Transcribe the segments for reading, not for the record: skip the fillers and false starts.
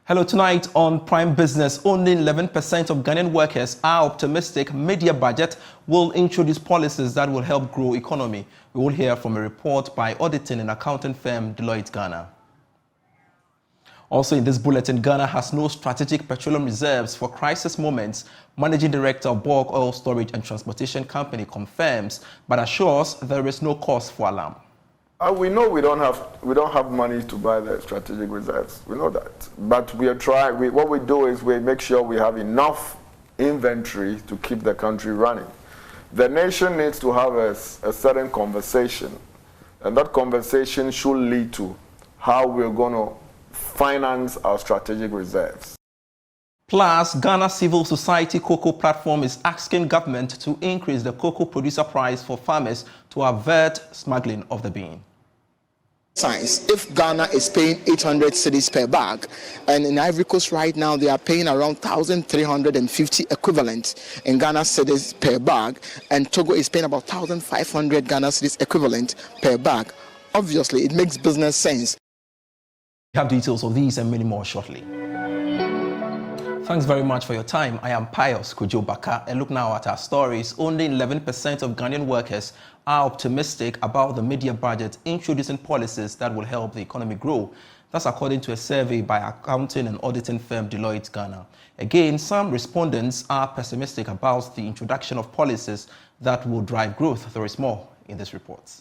Hello, tonight on Prime Business, only 11% of Ghanaian workers are optimistic media budget will introduce policies that will help grow economy. We will hear from a report by auditing and accounting firm Deloitte Ghana. Also in this bulletin, Ghana has no strategic petroleum reserves for crisis moments. Managing Director of Bulk Oil Storage and Transportation Company confirms, but assures there is no cause for alarm. We know we don't have money to buy the strategic reserves. We know that, but we are trying. What we do is we make sure we have enough inventory to keep the country running. The nation needs to have a certain conversation, and that conversation should lead to how we're going to finance our strategic reserves. Plus, Ghana Civil Society Cocoa Platform is asking government to increase the cocoa producer price for farmers to avert smuggling of the bean. Science. If Ghana is paying 800 cedis per bag, and in Ivory Coast right now they are paying around 1,350 equivalent in Ghana cedis per bag, and Togo is paying about 1,500 Ghana cedis equivalent per bag. Obviously, it makes business sense. We have details of these and many more shortly. Thanks very much for your time. I am Pius Kujo Baka, and look now at our stories. Only 11% of Ghanaian workers are optimistic about the media budget introducing policies that will help the economy grow. That's according to a survey by accounting and auditing firm Deloitte Ghana. Again, some respondents are pessimistic about the introduction of policies that will drive growth. There is more in this report.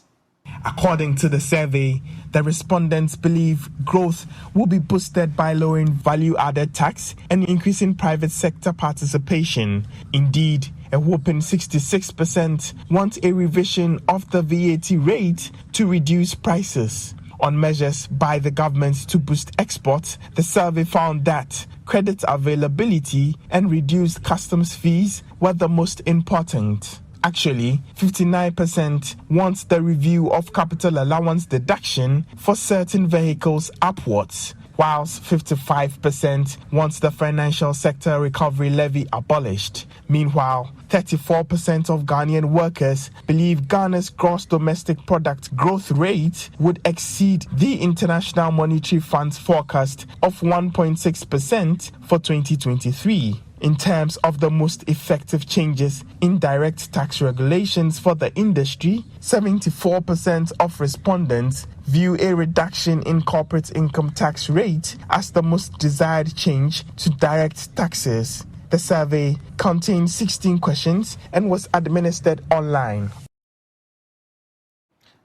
According to the survey, the respondents believe growth will be boosted by lowering value-added tax and increasing private sector participation. Indeed, a whopping 66% want a revision of the VAT rate to reduce prices. On measures by the government to boost exports, the survey found that credit availability and reduced customs fees were the most important. Actually, 59% wants the review of capital allowance deduction for certain vehicles upwards, whilst 55% wants the financial sector recovery levy abolished. Meanwhile, 34% of Ghanaian workers believe Ghana's gross domestic product growth rate would exceed the International Monetary Fund's forecast of 1.6% for 2023. In terms of the most effective changes in direct tax regulations for the industry, 74% of respondents view a reduction in corporate income tax rate as the most desired change to direct taxes. The survey contained 16 questions and was administered online.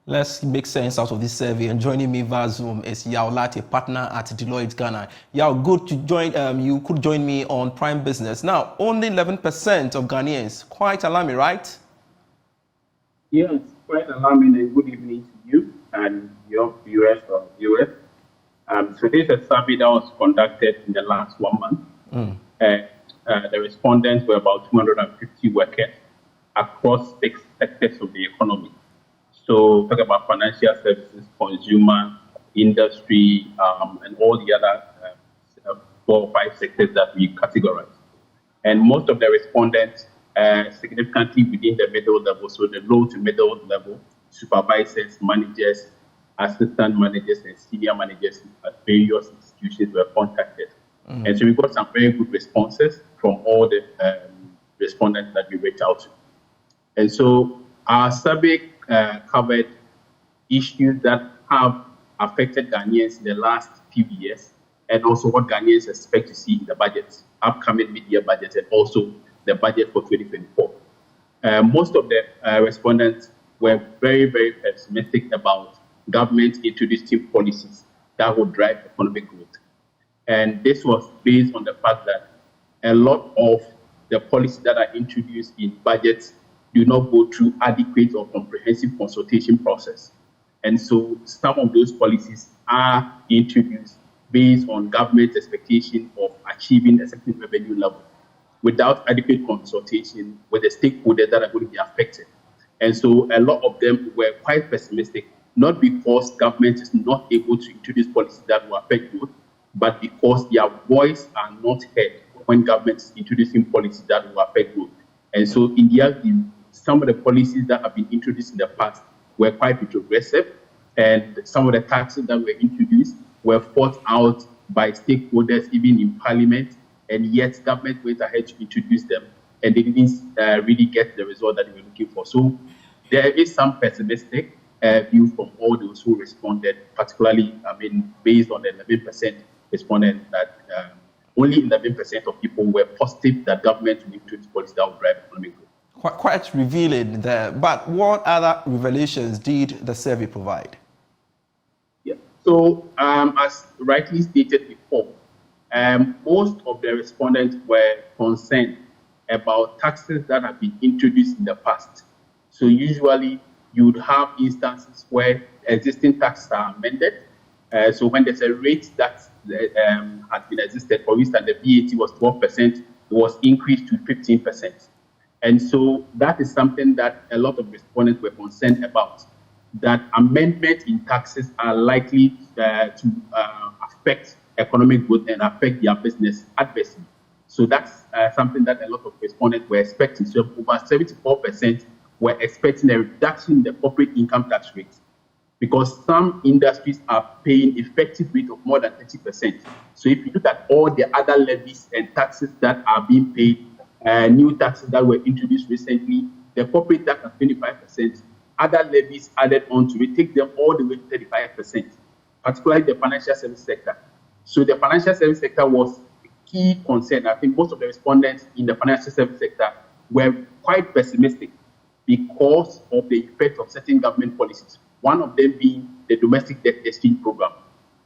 Let's make sense out of this survey, and joining me via Zoom is Yao Latte, partner at Deloitte Ghana. Yao, good to join. You could join me on Prime Business. Now, only 11% of Ghanaians, quite alarming, right? Yes, quite alarming, and good evening to you and your viewers or viewers. So this is a survey that was conducted in the last 1 month. The respondents were about 250 workers across 6 sectors of the economy. So talk about financial services, consumer, industry, and all the other 4 or 5 sectors that we categorize. And most of the respondents significantly within the middle level, so the low to middle level, supervisors, managers, assistant managers, and senior managers at various institutions were contacted. And so we got some very good responses from all the respondents that we reached out to. And so our survey covered issues that have affected Ghanaians in the last few years, and also what Ghanaians expect to see in the budget, upcoming media budget, and also the budget for 2024. Most of the respondents were very, very pessimistic about government introducing policies that would drive economic growth. And this was based on the fact that a lot of the policies that are introduced in budgets do not go through adequate or comprehensive consultation process. And so some of those policies are introduced based on government expectation of achieving a certain revenue level without adequate consultation with the stakeholders that are going to be affected. And so a lot of them were quite pessimistic, not because government is not able to introduce policies that will affect growth, but because their voice are not heard when government is introducing policies that will affect growth. And so in their view, some of the policies that have been introduced in the past were quite retrogressive, and some of the taxes that were introduced were fought out by stakeholders, even in parliament, and yet government went ahead to introduce them, and they didn't really get the result that they were looking for. So there is some pessimistic view from all those who responded, particularly, based on the 11% respondent, that only 11% of people were positive that government will introduce policy that will drive economic growth. Quite revealing there. But what other revelations did the survey provide? Yeah. So, as rightly stated before, most of the respondents were concerned about taxes that have been introduced in the past. So usually you would have instances where existing taxes are amended. So when there's a rate that has been existed, for instance, the VAT was 12%, it was increased to 15%. And so that is something that a lot of respondents were concerned about, that amendments in taxes are likely to affect economic growth and affect their business adversely. So that's something that a lot of respondents were expecting. So over 74% were expecting a reduction in the corporate income tax rate, because some industries are paying effective rate of more than 30%. So if you look at all the other levies and taxes that are being paid, new taxes that were introduced recently, the corporate tax at 25%, other levies added on to it, take them all the way to 35%, particularly the financial service sector. So the financial service sector was a key concern. I think most of the respondents in the financial service sector were quite pessimistic because of the effect of certain government policies. One of them being the domestic debt exchange program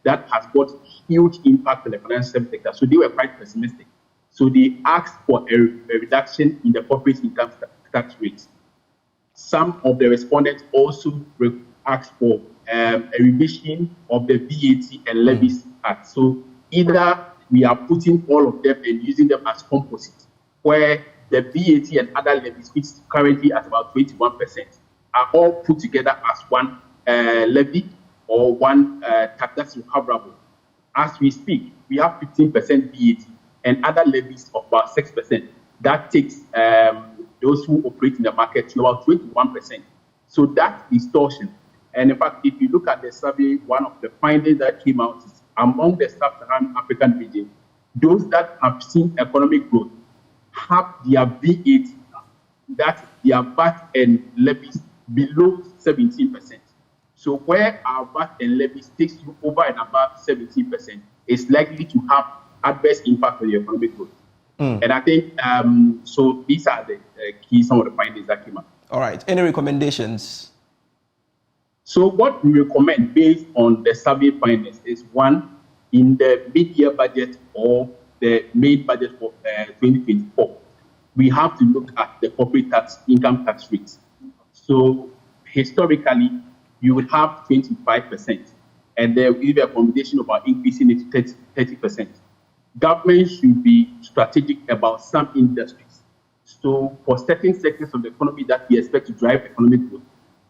that has got huge impact on the financial service sector. So they were quite pessimistic. So they asked for a reduction in the corporate income tax rates. Some of the respondents also asked for a revision of the VAT and levies act. So either we are putting all of them and using them as composite, where the VAT and other levies, which is currently at about 21%, are all put together as one levy or one tax that's recoverable. As we speak, we have 15% VAT and other levies of about 6%. That takes those who operate in the market to about 21%. So that distortion. And in fact, if you look at the survey, one of the findings that came out is among the sub-Saharan African region, those that have seen economic growth have their VAT, that their VAT and levies below 17%. So where our VAT and levies takes you over and above 17%, is likely to have adverse impact on your economic growth. And I think, so these are the key, some of the findings that came up. All right. Any recommendations? So what we recommend based on the survey findings is, one, in the mid-year budget or the main budget for 2024, we have to look at the corporate tax, income tax rates. So historically, you would have 25%, and there will be a combination about increasing it to 30%. Government should be strategic about some industries. So for certain sectors of the economy that we expect to drive economic growth,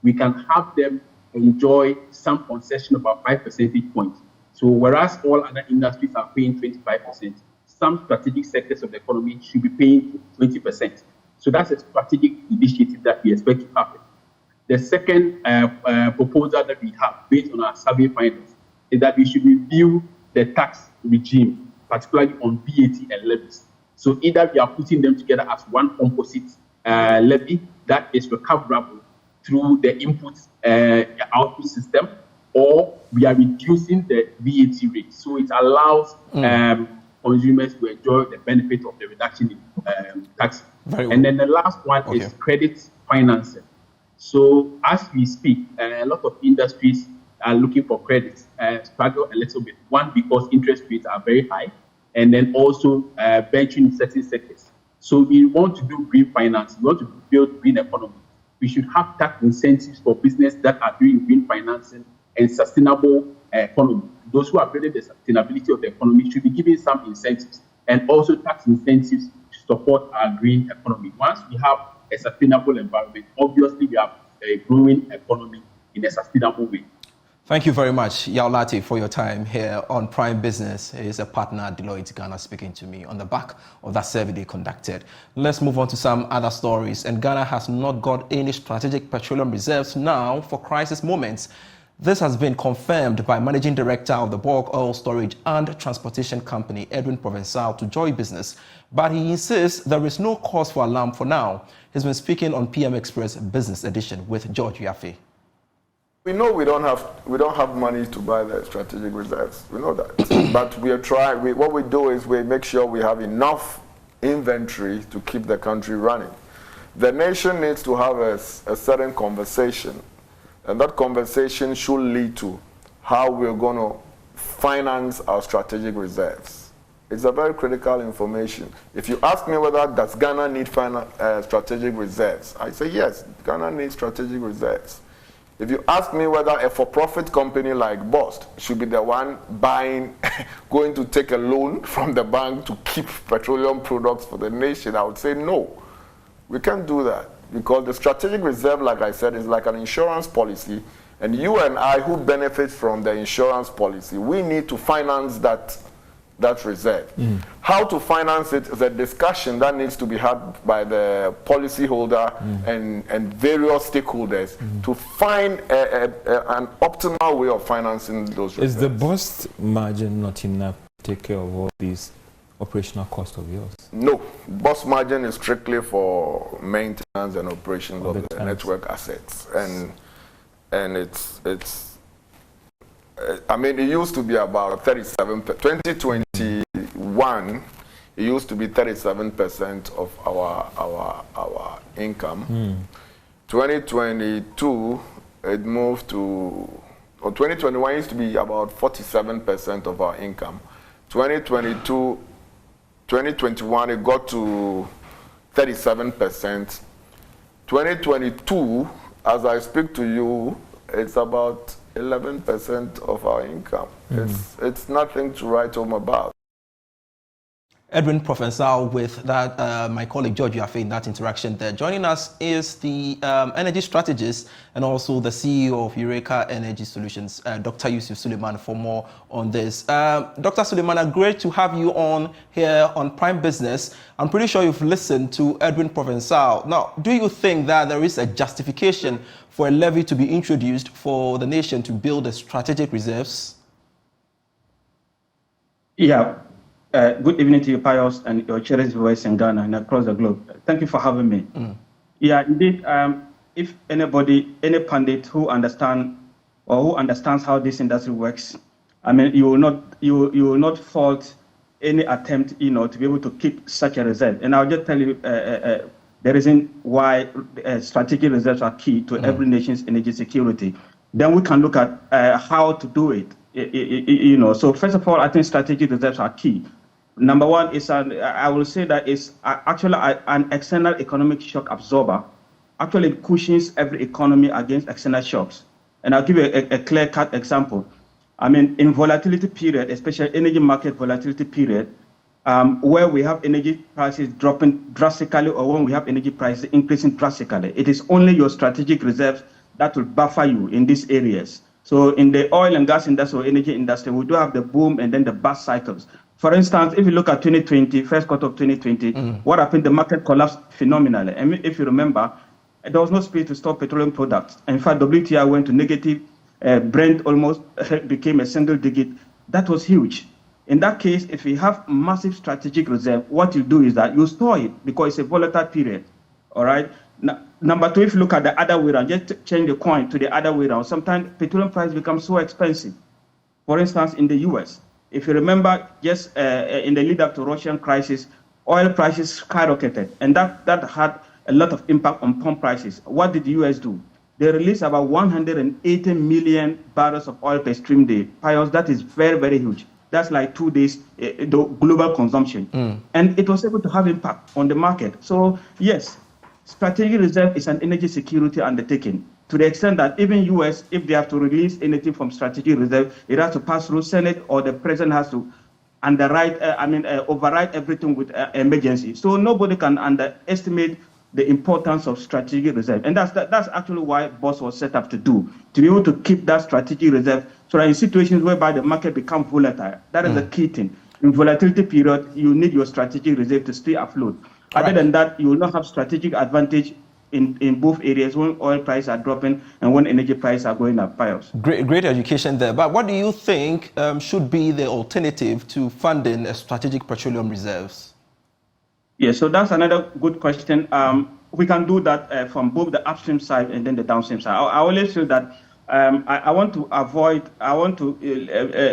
we can have them enjoy some concession about 5 percentage points. So whereas all other industries are paying 25%, some strategic sectors of the economy should be paying 20%. So that's a strategic initiative that we expect to happen. The second proposal that we have based on our survey findings is that we should review the tax regime, particularly on VAT and levies. So either we are putting them together as one composite levy that is recoverable through the input output system, or we are reducing the VAT rate. So it allows consumers to enjoy the benefit of the reduction in tax. And then the last one is credit financing. So as we speak, a lot of industries are looking for credit, struggle a little bit. One, because interest rates are very high, and then also venturing in certain sectors. So we want to do green finance, we want to build green economy. We should have tax incentives for business that are doing green financing and sustainable economy. Those who are building the sustainability of the economy should be given some incentives, and also tax incentives to support our green economy. Once we have a sustainable environment, obviously we have a growing economy in a sustainable way. Thank you very much, Yaolati, for your time here on Prime Business. He is a partner at Deloitte Ghana speaking to me on the back of that survey they conducted. Let's move on to some other stories. And Ghana has not got any strategic petroleum reserves now for crisis moments. This has been confirmed by Managing Director of the Bulk Oil Storage and Transportation Company, Edwin Provençal, to Joy Business, but he insists there is no cause for alarm for now. He's been speaking on PM Express Business Edition with George Yafe. We know we don't have money to buy the strategic reserves. We know that, but we are trying. What we do is we make sure we have enough inventory to keep the country running. The nation needs to have a certain conversation, and that conversation should lead to how we're going to finance our strategic reserves. It's a very critical information. If you ask me whether does Ghana need strategic reserves, I say yes, Ghana needs strategic reserves. If you ask me whether a for-profit company like Bost should be the one buying, going to take a loan from the bank to keep petroleum products for the nation, I would say no. We can't do that because the strategic reserve, like I said, is like an insurance policy, and you and I who benefit from the insurance policy, we need to finance that reserve. How to finance it is a discussion that needs to be had by the policyholder and various stakeholders to find an optimal way of financing those reserves. Is the Bost margin not enough to take care of all these operational costs of yours? No, Bost margin is strictly for maintenance and operations of the network assets, and it's I mean, it used to be about 37. 2021, it used to be 37% of our income. 2022, it moved to, or 2021 used to be about 47% of our income. 2021, it got to 37%. 2022, as I speak to you, it's about 11% of our income. It's nothing to write home about. Edwin Provençal with that, my colleague George Yafe in that interaction there. Joining us is the energy strategist and also the CEO of Eureka Energy Solutions, Dr. Yusuf Suleiman, for more on this. Dr. Suleiman, great to have you on here on Prime Business. I'm pretty sure you've listened to Edwin Provençal. Now, do you think that there is a justification for a levy to be introduced for the nation to build the strategic reserves? Yeah. Good evening to you, Pius, and your cherished voice in Ghana and across the globe. Thank you for having me. Yeah, indeed. If anybody, any pundit who understands how this industry works, I mean, you will not fault any attempt, to be able to keep such a reserve. And I'll just tell you the reason why strategic reserves are key to every nation's energy security. Then we can look at how to do it. So first of all, I think strategic reserves are key. Number one is, I will say that it's actually an external economic shock absorber. Actually, it cushions every economy against external shocks. And I'll give you a clear-cut example. I mean, in volatility period, especially energy market volatility period, where we have energy prices dropping drastically or when we have energy prices increasing drastically, it is only your strategic reserves that will buffer you in these areas. So in the oil and gas industry or energy industry, we do have the boom and then the bust cycles. For instance, if you look at 2020, first quarter of 2020, what happened? The market collapsed phenomenally. I mean, if you remember, there was no space to store petroleum products. In fact, WTI went to negative. Brent almost became a single digit. That was huge. In that case, if you have massive strategic reserve, what you do is that you store it because it's a volatile period. All right. Now, number two, if you look at the other way around, just change the coin to the other way around. Sometimes petroleum price becomes so expensive. For instance, in the U.S., if you remember, just in the lead up to Russian crisis, oil prices skyrocketed, and that had a lot of impact on pump prices. What did the U.S. do? They released about 180 million barrels of oil per stream day. Pius, that is very, very huge. That's like 2 days the global consumption. And it was able to have impact on the market. So, yes, strategic reserve is an energy security undertaking to the extent that even U.S., if they have to release anything from strategic reserve, it has to pass through Senate or the president has to override everything with emergency. So nobody can underestimate the importance of strategic reserve. And that's actually why BOSS was set up to do, to be able to keep that strategic reserve so that in situations whereby the market becomes volatile, that is the key thing. In volatility period, you need your strategic reserve to stay afloat. Other than that, you will not have strategic advantage in both areas when oil prices are dropping and when energy prices are going up. Pius. Great education there. But what do you think should be the alternative to funding strategic petroleum reserves? Yeah, so that's another good question. We can do that from both the upstream side and then the downstream side. I always feel that I want to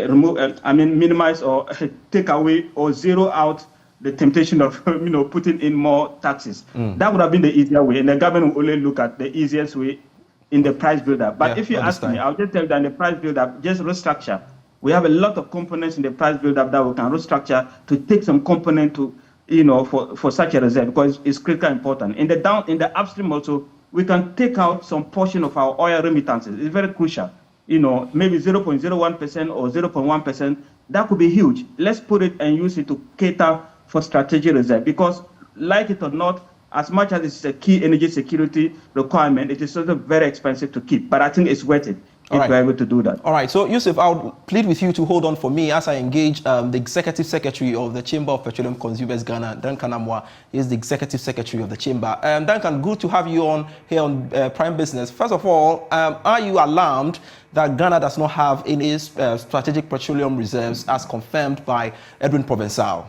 remove, minimize or take away or zero out the temptation of putting in more taxes. That would have been the easier way, and the government will only look at the easiest way in the price build-up. But if you ask me, I'll just tell you that in the price build-up, just restructure. We have a lot of components in the price build-up that we can restructure to take some component to, for such a reserve, because it's critically important. In the upstream also, we can take out some portion of our oil remittances. It's very crucial. Maybe 0.01% or 0.1%. That could be huge. Let's put it and use it to cater for strategic reserve, because like it or not, as much as it's a key energy security requirement, it is also very expensive to keep. But I think it's worth it if we're able to do that. All right. So, Yusuf, I'll plead with you to hold on for me as I engage the Executive Secretary of the Chamber of Petroleum Consumers Ghana, Duncan Amwa, is the Executive Secretary of the Chamber. Duncan, good to have you on here on Prime Business. First of all, are you alarmed that Ghana does not have any strategic petroleum reserves as confirmed by Edwin Provençal?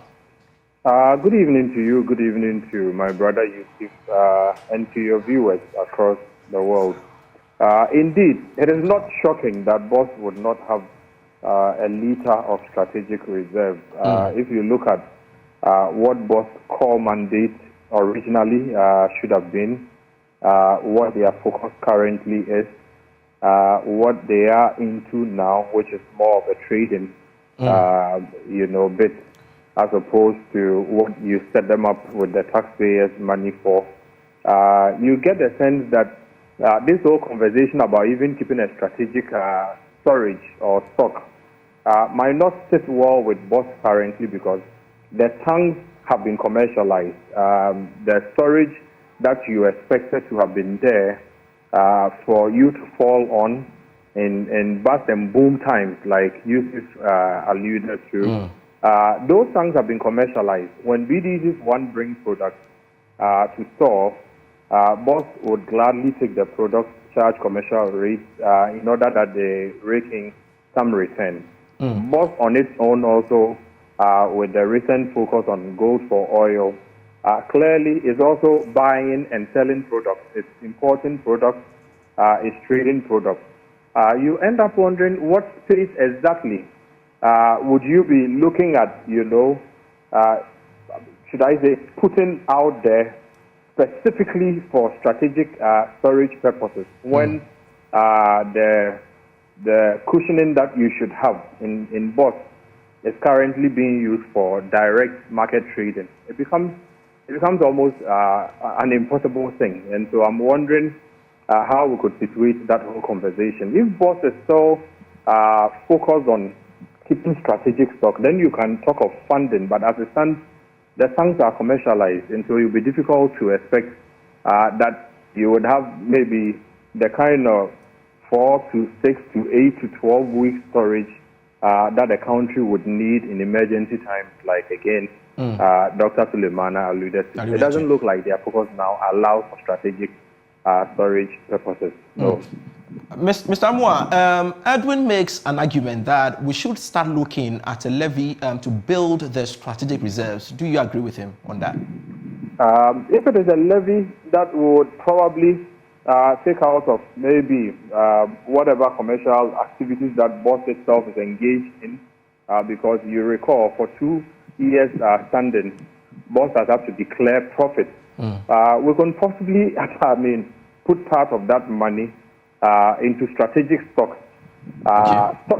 Good evening to you, good evening to my brother Yusuf, and to your viewers across the world. Indeed, it is not shocking that BOS would not have a liter of strategic reserve. If you look at what BOS core mandate originally should have been, what their focus currently is, what they are into now, which is more of a trading, bit, as opposed to what you set them up with the taxpayers' money for. You get the sense that this whole conversation about even keeping a strategic storage or stock might not sit well with BOS currently, because the tanks have been commercialized. The storage that you expected to have been there for you to fall on in bust and boom times, like Yusuf alluded to, those tanks have been commercialized. When BDG's one brings products to store, BOS would gladly take the product, charge commercial rates in order that they rake in some return. BOS on its own also, with the recent focus on gold for oil, clearly is also buying and selling products. It's importing products, it's trading products. You end up wondering what space exactly would you be looking at, should I say, putting out there specifically for strategic storage purposes, when the cushioning that you should have in BOS is currently being used for direct market trading. It becomes almost an impossible thing. And so I'm wondering how we could situate that whole conversation. If BOS is so focused on keeping strategic stock, then you can talk of funding. But as it stands, the tanks are commercialized, and so it will be difficult to expect that you would have maybe the kind of 4 to 6 to 8 to 12 week storage that a country would need in emergency times, like again Dr. Suleimana alluded to. It doesn't look like their focus now allows for strategic storage purposes. No. Mr. Amwa, Edwin makes an argument that we should start looking at a levy to build the strategic reserves. Do you agree with him on that? If it is a levy that would probably take out of maybe whatever commercial activities that BOS itself is engaged in, because you recall for 2 years standing, BOS has had to declare profit. We can possibly, put part of that money into strategic stocks.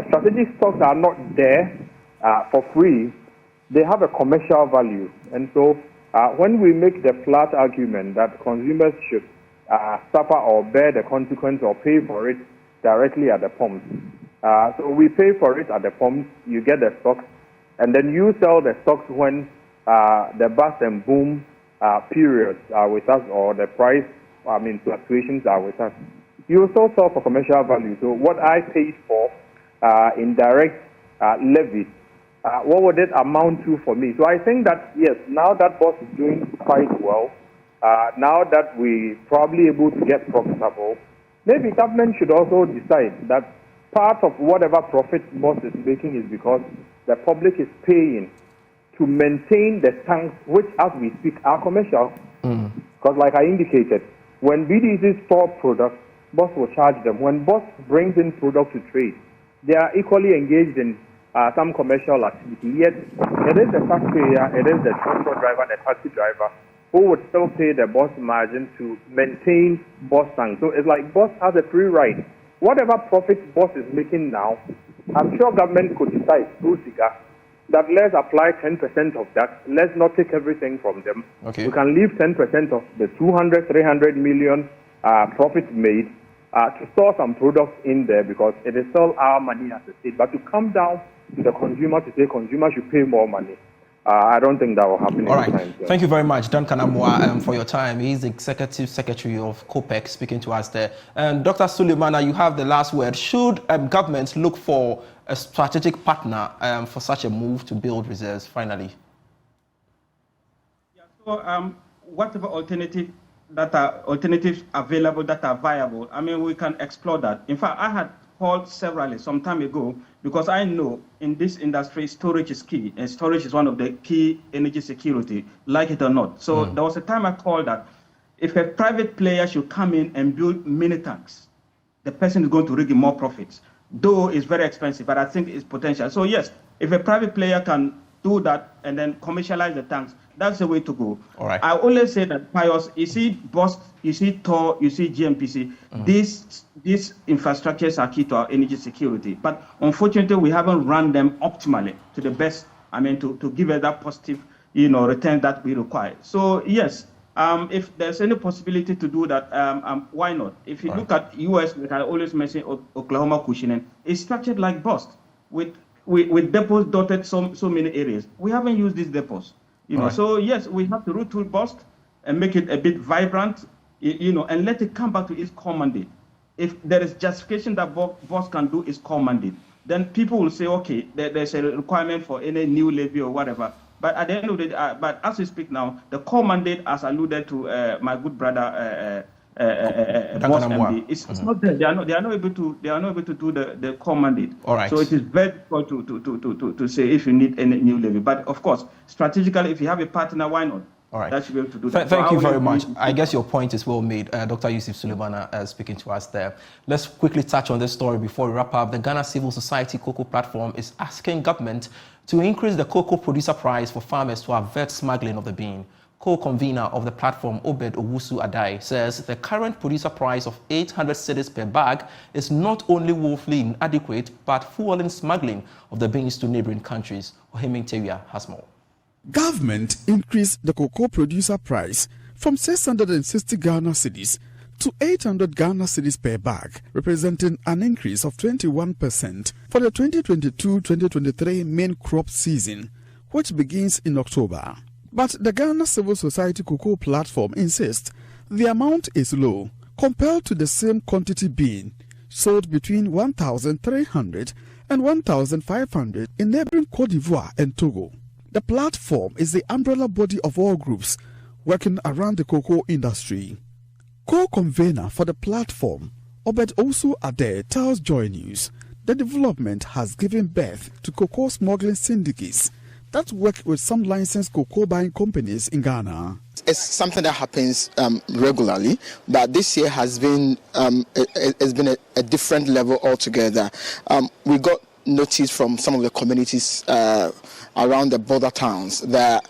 Strategic stocks are not there for free. They have a commercial value. And so when we make the flat argument that consumers should suffer or bear the consequence or pay for it directly at the pumps, so we pay for it at the pumps, you get the stocks, and then you sell the stocks when the bust and boom periods are with us, or the price, fluctuations are with us. You also sell for commercial value. So what I paid for in direct levy, what would it amount to for me? So I think that, yes, now that BOS is doing quite well, Now that we're probably able to get profitable, maybe government should also decide that part of whatever profit boss is making is because the public is paying to maintain the tanks, which as we speak are commercial. Because like I indicated, when BDCs store products, boss will charge them. When boss brings in product to trade, they are equally engaged in some commercial activity. Yet it is the taxpayer, it is the transport driver, the taxi driver who would still pay the boss margin to maintain boss tanks. So it's like boss has a free ride. Whatever profit boss is making now, I'm sure government could decide through SIGA that let's apply 10% of that. Let's not take everything from them. Okay. We can leave 10% of the 200, 300 million profit made to store some products in there because it is still our money as a state. But to come down to the consumer to say consumer should pay more money, I don't think that will happen. All right. Anytime soon. Thank you very much, Duncan Amoah, for your time. He's the Executive Secretary of COPEC speaking to us there. And Dr. Suleimana, you have the last word. Should governments look for a strategic partner for such a move to build reserves finally? Yeah, so whatever alternatives available that are viable, I mean, we can explore that. In fact, I had called severally some time ago because I know in this industry storage is key, and storage is one of the key energy security, like it or not. So there was a time I called that if a private player should come in and build mini tanks, the person is going to rig in more profits. Though it's very expensive, but I think it's potential. So yes, if a private player can do that and then commercialize the tanks, that's the way to go. All right. I always say that, Pius, you see BOST, you see TOR, you see GMPC, these infrastructures are key to our energy security. But unfortunately, we haven't run them optimally to the best, I mean, to give us that positive, return that we require. So yes, if there's any possibility to do that, why not? If you look at US, like I always mention Oklahoma Cushioning, it's structured like BOST with depots dotted so many areas. We haven't used these depots, So yes, we have to retool BOST and make it a bit vibrant, and let it come back to its core mandate. If there is justification that BOST can do its core mandate, then people will say, okay, there's a requirement for any new levy or whatever. But at the end of the day, but as we speak now, the core mandate, as alluded to my good brother Boss MD, it's not there. They are not able to do the core mandate. All right. So it is very difficult to say if you need any new levy. But of course, strategically, if you have a partner, why not? All right. That should be able to do that. Thank you very much. I guess your point is well made. Dr. Yusuf Suleimana speaking to us there. Let's quickly touch on this story before we wrap up. The Ghana Civil Society Cocoa Platform is asking government to increase the cocoa producer price for farmers to avert smuggling of the bean. Co-convener of the platform, Obed Owusu Adai, says the current producer price of 800 cedis per bag is not only woefully inadequate, but fueling smuggling of the beans to neighboring countries. Ohemin Tewia has more. Government increased the cocoa producer price from 660 Ghana cedis to 800 Ghana cedis per bag, representing an increase of 21% for the 2022-2023 main crop season, which begins in October. But the Ghana Civil Society Cocoa Platform insists the amount is low compared to the same quantity bean sold between 1,300 and 1,500 in neighboring Cote d'Ivoire and Togo. The platform is the umbrella body of all groups working around the cocoa industry. Co-convener for the platform, Obed Owusu Adai, tells Joy News the development has given birth to cocoa smuggling syndicates that work with some licensed cocoa buying companies in Ghana. It's something that happens regularly, but this year has been a different level altogether. We got notice from some of the communities around the border towns that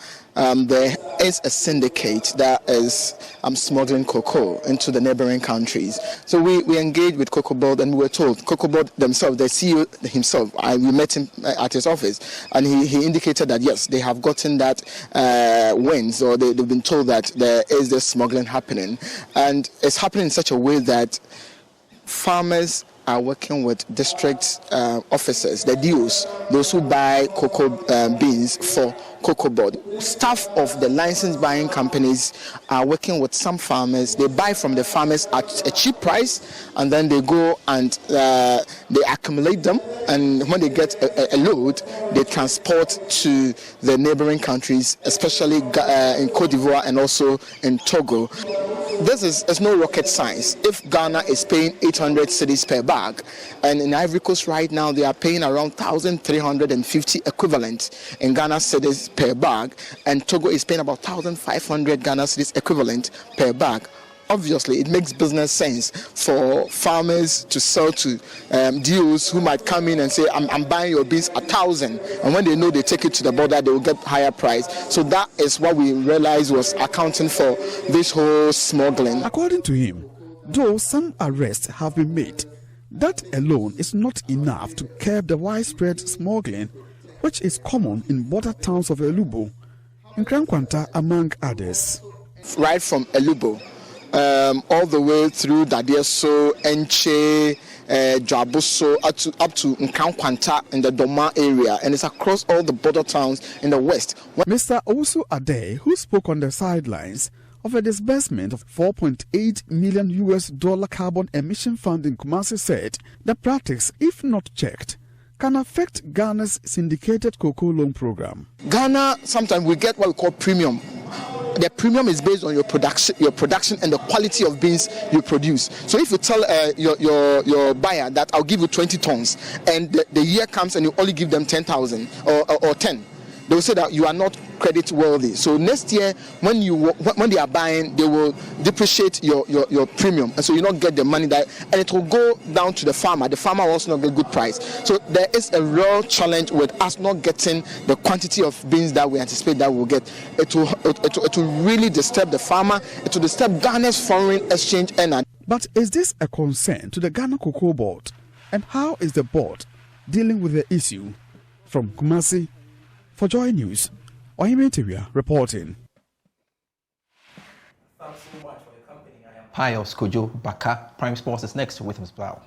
there is a syndicate that is smuggling cocoa into the neighboring countries. So we engaged with Cocoa Board and we were told, Cocoa Board themselves, the CEO himself, we met him at his office, and he indicated that yes, they have gotten that wins, or they've been told that there is this smuggling happening, and it's happening in such a way that farmers are working with district officers, the DOs, those who buy cocoa beans for cocoa board. Staff of the license buying companies are working with some farmers. They buy from the farmers at a cheap price, and then they go and they accumulate them, and when they get a load, they transport to the neighboring countries, especially in Cote d'Ivoire and also in Togo. This is no rocket science. If Ghana is paying 800 cedis per bag, and in Ivory Coast right now they are paying around 1,350 equivalent in Ghana cedis per bag, and Togo is paying about 1,500 Ghana cedis equivalent per bag. Obviously, it makes business sense for farmers to sell to DOs who might come in and say, I'm buying your beans 1,000, and when they know they take it to the border, they will get higher price. So that is what we realized was accounting for this whole smuggling. According to him, though some arrests have been made, that alone is not enough to curb the widespread smuggling, which is common in border towns of Elubo and Krankwanta, among others. Right from Elubo, all the way through Dadieso, Enche, Dwabuso, up to Nkankwanta in the Doma area, and it's across all the border towns in the west. Mr. Owusu Ade, who spoke on the sidelines of a disbursement of $4.8 million carbon emission fund in Kumasi, said the practice, if not checked, can affect Ghana's syndicated cocoa loan program. Ghana, sometimes we get what we call premium. The premium is based on your production and the quality of beans you produce. So if you tell your buyer that I'll give you 20 tons, and the year comes and you only give them 10,000 or 10, they will say that you are not credit worthy. So next year, when they are buying, they will depreciate your premium, and so you not get the money that, and it will go down to the farmer. The farmer will also not get good price. So there is a real challenge with us not getting the quantity of beans that we anticipate that we'll get. It will really disturb the farmer. It will disturb Ghana's foreign exchange earner. But is this a concern to the Ghana Cocoa Board? And how is the board dealing with the issue? From Kumasi, for Joy News, Ohimenteria reporting. Thanks so much for your company. I am Pius Kojo Baka. Prime Sports is next with Ms. Blau.